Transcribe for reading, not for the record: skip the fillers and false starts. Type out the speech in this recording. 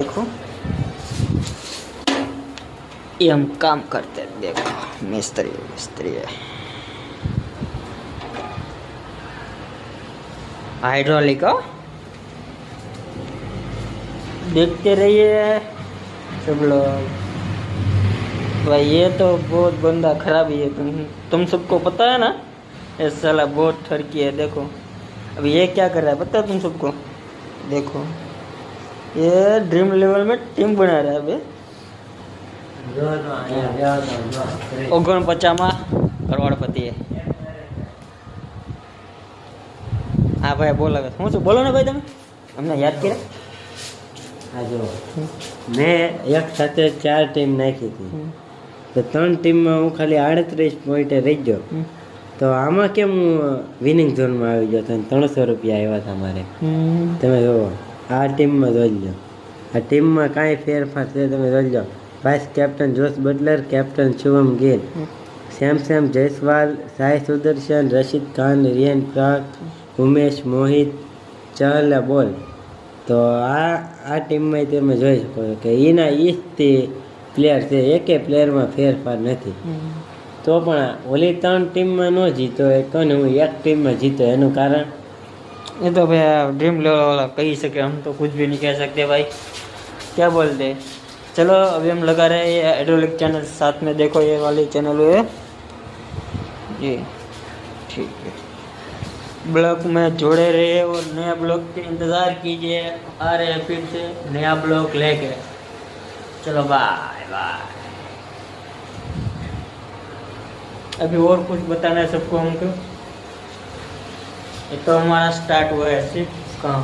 देखो ये हम काम करते हैं। देखो मिस्त्री है हाइड्रोलिक हो। देखते रहिए सब लोग। भाई ये तो बहुत बंदा खराब ही है। तुम सबको पता है ना, ये साला बहुत ठरकी है। देखो अब ये क्या कर रहा है पता है तुम सबको। देखो ये ड्रीम लेवल में टीम बना रहा है अभी। 49 करोड़पति है। हाँ भाई बोलो हूँ बोलो ना भाई તમે અમને યાદ કર્યા। હા જો મેં એક સાથે 4 ટીમ નાખી હતી, તો 3 ટીમમાં હું ખાલી 38 પોઈન્ટે રહી ગયો। તો આમાં કેમ હું વિનિંગ ઝોનમાં આવી ગયો તો 300 રૂપિયા આવ્યા હતા મારે। તમે જુઓ આ ટીમમાં જોઈ લો, આ ટીમમાં કાંઈ ફેરફાર છે તમે જોઈ લો। Vice captain Jos Buttler, captain Shubman Gill, સેમ જયસ્વાલ, સાઈ સુદર્શન, રશીદ ખાન, રિયાન પરાગ, ઉમેશ, મોહિત, ચહલ બોલ। તો આ ટીમમાં તમે જોઈ શકો છો કે એના ઈજથી પ્લેયર છે, એકે પ્લેયરમાં ફેરફાર નથી। તો પણ ઓલી 3 ટીમમાં ન જીતો એ કોને હું એક ટીમમાં जीतो એનું कारण ये तो भैया ड्रीम लेवल वाला कही सके, हम तो कुछ भी नहीं कह सकते भाई, क्या बोलते। चलो अभी हम लगा रहे हैं ये हाइड्रोलिक चैनल साथ में। देखो ये वाली चैनल है ये, ठीक है। ब्लॉग में जोड़े रहे और नया ब्लॉग के इंतज़ार कीजिए। आ रहे हैं फिर से नया ब्लॉग लेके। चलो बाय बाय। अभी और कुछ बताना है सबको हमको। ये तो हमारा स्टार्ट हुआ है सिर्फ काम।